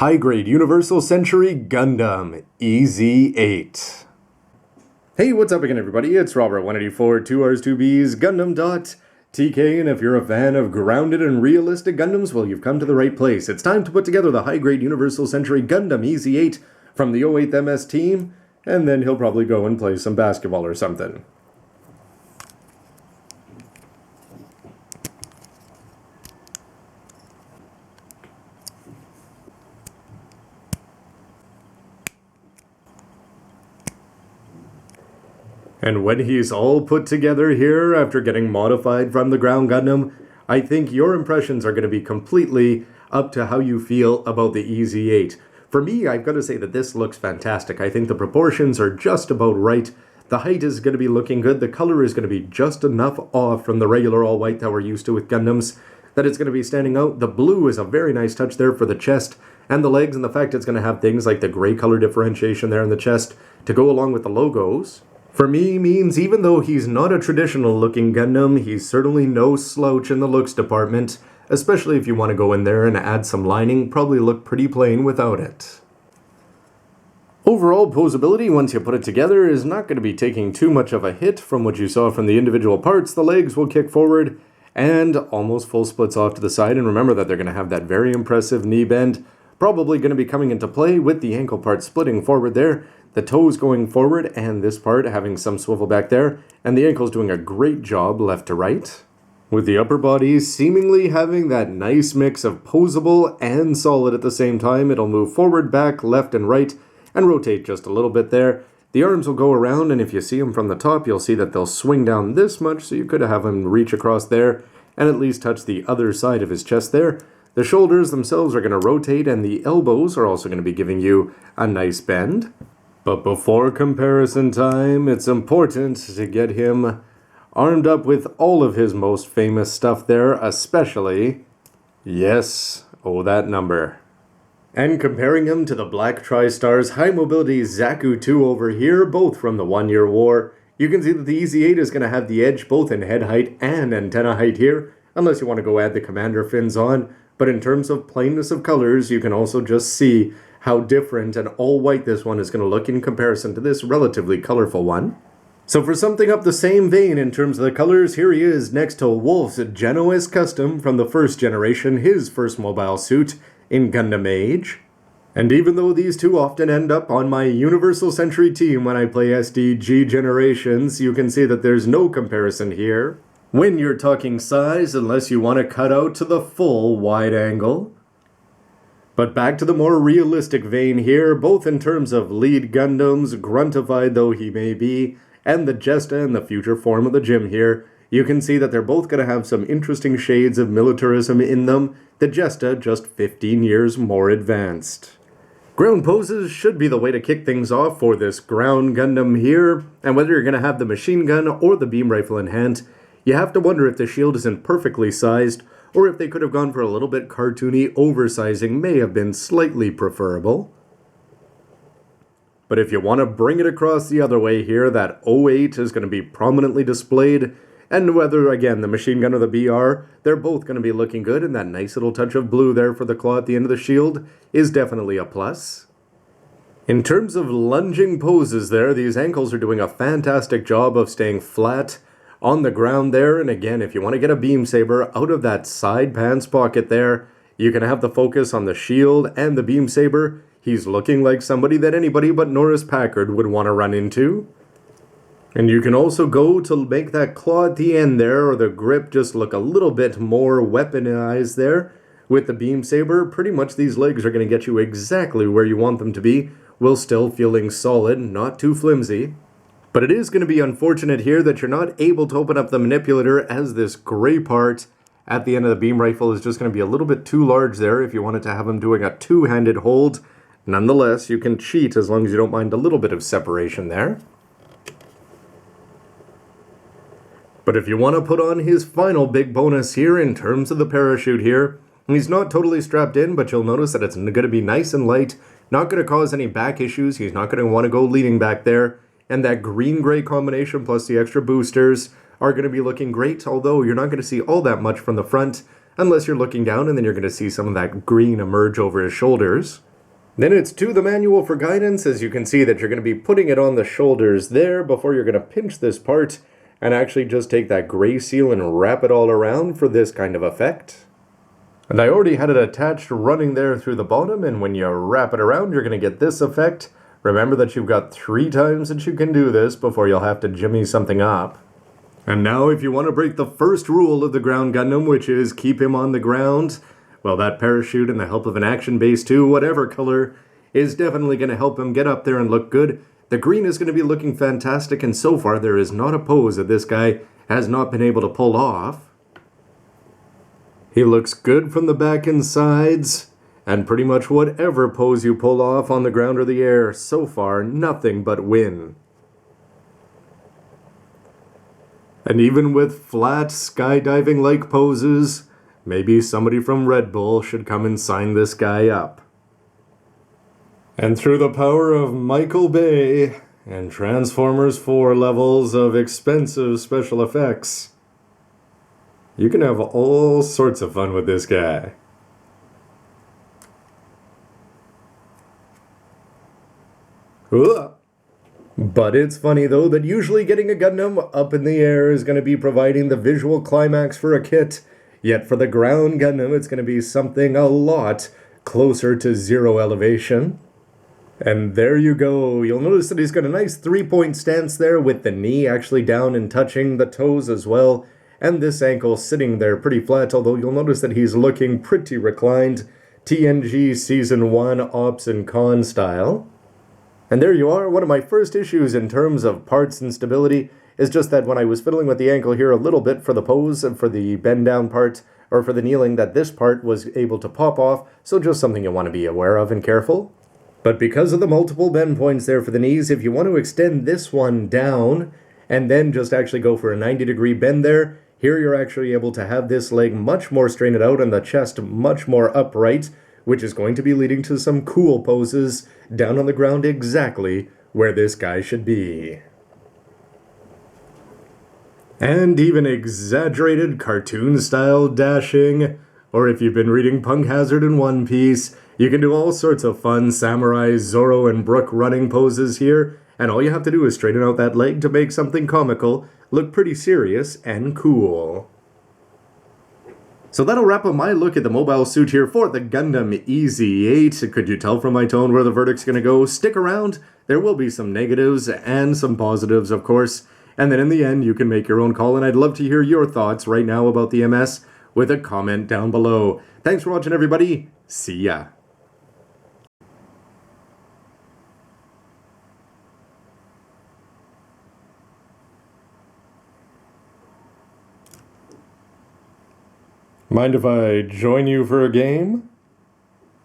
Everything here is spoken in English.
high-grade Universal Century Gundam EZ8. Hey, what's up again, everybody? It's Robert184, 2Rs, 2Bs, gundam.tk, and if you're a fan of grounded and realistic Gundams, well, you've come to the right place. It's time to put together the high-grade Universal Century Gundam EZ8 from the 08 MS Team, and then he'll probably go and play some basketball or something. And when he's all put together here after getting modified from the ground Gundam, I think your impressions are going to be completely up to how you feel about the EZ8. For me, I've got to say that this looks fantastic. I think the proportions are just about right. The height is going to be looking good. The color is going to be just enough off from the regular all-white that we're used to with Gundams that it's going to be standing out. The blue is a very nice touch there for the chest and the legs, and the fact it's going to have things like the gray color differentiation there in the chest to go along with the logos. For me, means even though he's not a traditional looking Gundam, he's certainly no slouch in the looks department, especially if you want to go in there and add some lining, probably look pretty plain without it. Overall posability, once you put it together, is not going to be taking too much of a hit from what you saw from the individual parts. The legs will kick forward and almost full splits off to the side, and remember that they're going to have that very impressive knee bend, probably going to be coming into play with the ankle part splitting forward there. The toes going forward, and this part having some swivel back there, and the ankles doing a great job left to right. With the upper body seemingly having that nice mix of posable and solid at the same time, it'll move forward, back, left, and right, and rotate just a little bit there. The arms will go around, and if you see them from the top, you'll see that they'll swing down this much, so you could have him reach across there, and at least touch the other side of his chest there. The shoulders themselves are going to rotate, and the elbows are also going to be giving you a nice bend. But before comparison time, it's important to get him armed up with all of his most famous stuff there, especially, yes, oh that number. And comparing him to the Black Tri-Star's High Mobility Zaku 2 over here, both from the 1 Year War, you can see that the EZ8 is going to have the edge both in head height and antenna height here, unless you want to go add the commander fins on. But in terms of plainness of colors, you can also just see how different and all-white this one is going to look in comparison to this relatively colorful one. So for something up the same vein in terms of the colors, here he is next to Wolf's Genoese Custom from the first generation, his first mobile suit in Gundam Age. And even though these two often end up on my Universal Century team when I play SDG Generations, you can see that there's no comparison here when you're talking size, unless you want to cut out to the full wide angle. But back to the more realistic vein here, both in terms of lead Gundams, gruntified though he may be, and the Jesta and the future form of the Jim here, you can see that they're both going to have some interesting shades of militarism in them, the Jesta just 15 years more advanced. Ground poses should be the way to kick things off for this ground Gundam here, and whether you're going to have the machine gun or the beam rifle in hand, you have to wonder if the shield isn't perfectly sized, or if they could have gone for a little bit cartoony, oversizing may have been slightly preferable. But if you want to bring it across the other way here, that 08 is going to be prominently displayed, and whether, again, the machine gun or the BR, they're both going to be looking good, and that nice little touch of blue there for the claw at the end of the shield is definitely a plus. In terms of lunging poses there, these ankles are doing a fantastic job of staying flat on the ground there, and again, if you want to get a beam saber out of that side pants pocket there, you can have the focus on the shield and the beam saber. He's looking like somebody that anybody but Norris Packard would want to run into. And you can also go to make that claw at the end there, or the grip just look a little bit more weaponized there. With the beam saber, pretty much these legs are going to get you exactly where you want them to be, while still feeling solid, not too flimsy. But it is going to be unfortunate here that you're not able to open up the manipulator, as this gray part at the end of the beam rifle is just going to be a little bit too large there if you wanted to have him doing a two-handed hold. Nonetheless, you can cheat as long as you don't mind a little bit of separation there. But if you want to put on his final big bonus here in terms of the parachute here, he's not totally strapped in, but you'll notice that it's going to be nice and light, not going to cause any back issues. He's not going to want to go leaning back there. And that green-gray combination plus the extra boosters are going to be looking great, although you're not going to see all that much from the front unless you're looking down, and then you're going to see some of that green emerge over his shoulders. Then it's to the manual for guidance, as you can see that you're going to be putting it on the shoulders there before you're going to pinch this part and actually just take that gray seal and wrap it all around for this kind of effect. And I already had it attached running there through the bottom, and when you wrap it around you're going to get this effect. Remember that you've got 3 times that you can do this before you'll have to jimmy something up. And now if you want to break the first rule of the ground Gundam, which is keep him on the ground, well, that parachute and the help of an action base too, whatever color, is definitely going to help him get up there and look good. The green is going to be looking fantastic, and so far there is not a pose that this guy has not been able to pull off. He looks good from the back and sides, and pretty much whatever pose you pull off on the ground or the air, so far nothing but win. And even with flat skydiving-like poses, maybe somebody from Red Bull should come and sign this guy up. And through the power of Michael Bay and Transformers 4 levels of expensive special effects, you can have all sorts of fun with this guy. Ugh. But it's funny though that usually getting a Gundam up in the air is going to be providing the visual climax for a kit, yet for the ground Gundam it's going to be something a lot closer to 0 elevation. And there you go. You'll notice that he's got a nice 3-point stance there with the knee actually down and touching the toes as well, and this ankle sitting there pretty flat, although you'll notice that he's looking pretty reclined, TNG Season 1 Ops and Con style. And there you are. One of my first issues in terms of parts and stability is just that when I was fiddling with the ankle here a little bit for the pose and for the bend down part, or for the kneeling, that this part was able to pop off, so just something you want to be aware of and careful. But because of the multiple bend points there for the knees, if you want to extend this one down and then just actually go for a 90-degree bend there, here you're actually able to have this leg much more straightened out and the chest much more upright, which is going to be leading to some cool poses down on the ground exactly where this guy should be. And even exaggerated cartoon-style dashing, or if you've been reading Punk Hazard in One Piece, you can do all sorts of fun Samurai, Zoro, and Brook running poses here, and all you have to do is straighten out that leg to make something comical look pretty serious and cool. So that'll wrap up my look at the mobile suit here for the Gundam Ez8. Could you tell from my tone where the verdict's going to go? Stick around. There will be some negatives and some positives, of course. And then in the end, you can make your own call, and I'd love to hear your thoughts right now about the MS with a comment down below. Thanks for watching, everybody. See ya. Mind if I join you for a game?